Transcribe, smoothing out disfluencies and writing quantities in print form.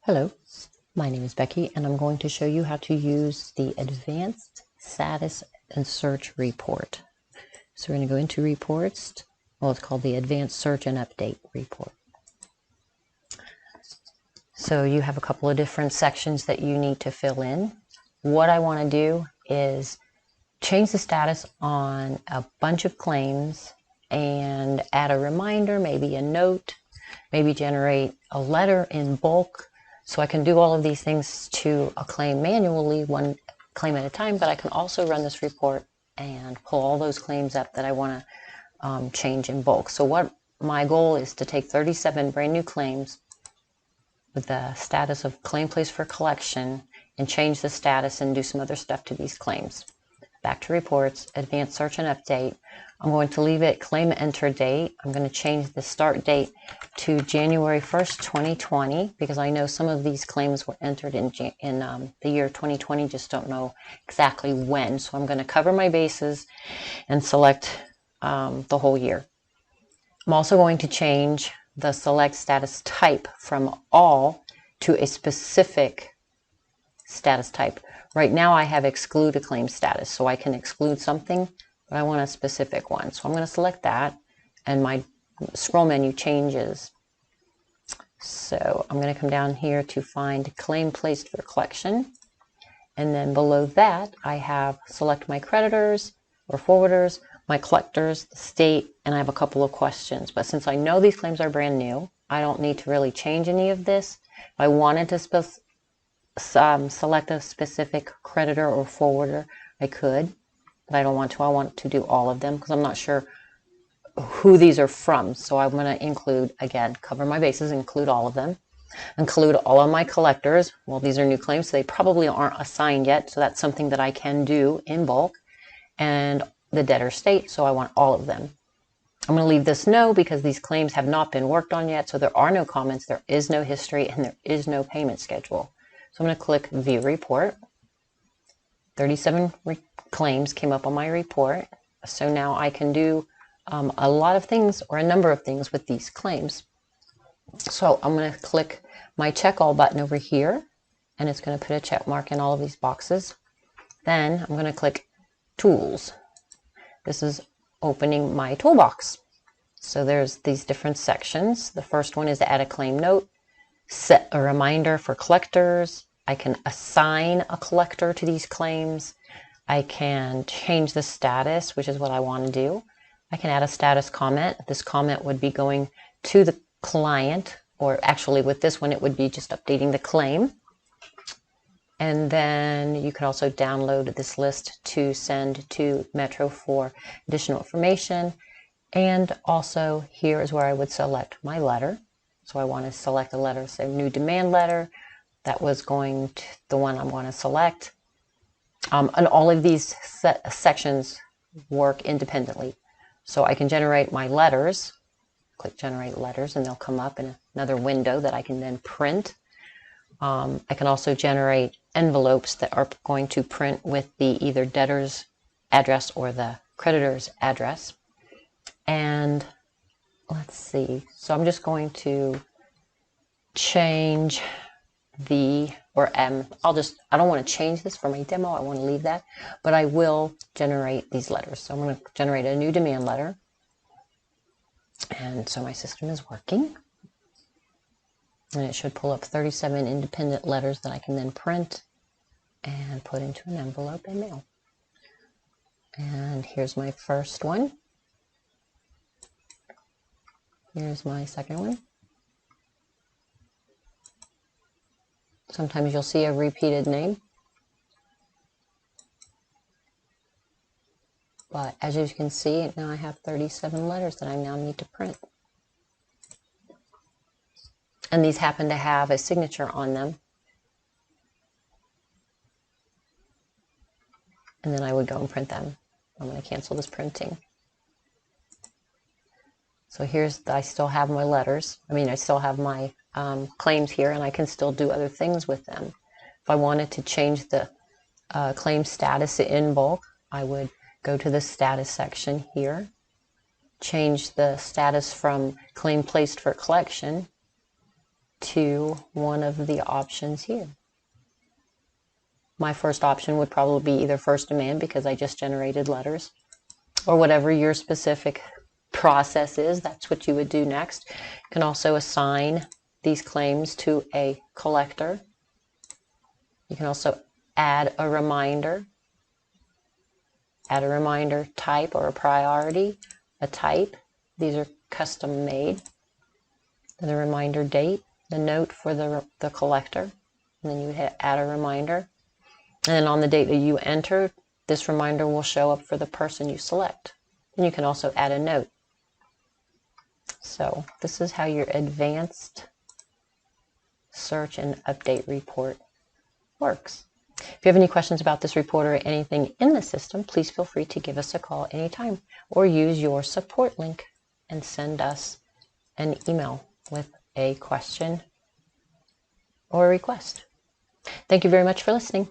Hello, my name is Becky and I'm going to show you how to use the Advanced Status and Search Report. So we're going to go into Reports. Well, it's called the Advanced Search and Update Report. So you have a couple of different sections that you need to fill in. What I want to do is change the status on a bunch of claims and add a reminder, maybe a note, maybe generate a letter in bulk. So I can do all of these things to a claim manually, one claim at a time, but I can also run this report and pull all those claims up that I want to change in bulk. So what my goal is to take 37 brand new claims with the status of claim placed for collection and change the status and do some other stuff to these claims. Back to reports, advanced search and update. I'm going to leave it claim enter date. I'm going to change the start date to January 1st, 2020, because I know some of these claims were entered in the year 2020, just don't know exactly when. So I'm going to cover my bases and select the whole year. I'm also going to change the select status type from all to a specific status type. Right now I have exclude a claim status, so I can exclude something, but I want a specific one. So I'm going to select that, and my scroll menu changes. So I'm going to come down here to find claim placed for collection, and then below that I have select my creditors or forwarders, my collectors, the state, and I have a couple of questions. But since I know these claims are brand new, I don't need to really change any of this. If I wanted to select a specific creditor or forwarder, I could, but I don't want to. I want to do all of them because I'm not sure who these are from. So I'm going to include, again, cover my bases, include all of them, include all of my collectors. Well, these are new claims, so they probably aren't assigned yet, so that's something that I can do in bulk. And the debtor state, so I want all of them. I'm going to leave this no because these claims have not been worked on yet, so there are no comments, there is no history, and there is no payment schedule. So I'm going to click View Report. 37 claims came up on my report. So now I can do a lot of things or a number of things with these claims. So I'm going to click my Check All button over here, and it's going to put a check mark in all of these boxes. Then I'm going to click Tools. This is opening my toolbox. So there's these different sections. The first one is to add a claim note, set a reminder for collectors. I can assign a collector to these claims. I can change the status, which is what I want to do. I can add a status comment. This comment would be going to the client, or actually with this one, it would be just updating the claim. And then you can also download this list to send to Metro for additional information. And also here is where I would select my letter. So I want to select a letter, say new demand letter. That was going to the one I want to select. And all of these sections work independently. So I can generate my letters, click generate letters, and they'll come up in another window that I can then print. I can also generate envelopes that are going to print with the either debtor's address or the creditor's address. And let's see, so I'm just going to change I don't want to change this for my demo, I want to leave that, but I will generate these letters. So I'm going to generate a new demand letter. And so my system is working. And it should pull up 37 independent letters that I can then print and put into an envelope and mail. And here's my first one. Here's my second one. Sometimes you'll see a repeated name. But as you can see, now I have 37 letters that I now need to print. And these happen to have a signature on them. And then I would go and print them. I'm going to cancel this printing. So I still have my letters. I still have my claims here, and I can still do other things with them. If I wanted to change the claim status in bulk, I would go to the status section here, change the status from claim placed for collection to one of the options here. My first option would probably be either first demand, because I just generated letters, or whatever your specific process is, that's what you would do next. You can also assign these claims to a collector. You can also add a reminder type or a priority, a type. These are custom made. Then the reminder date, the note for the collector, and then you would add a reminder. And then on the date that you enter, this reminder will show up for the person you select. And you can also add a note. So this is how your advanced search and update report works. If you have any questions about this report or anything in the system, please feel free to give us a call anytime, or use your support link and send us an email with a question or a request. Thank you very much for listening.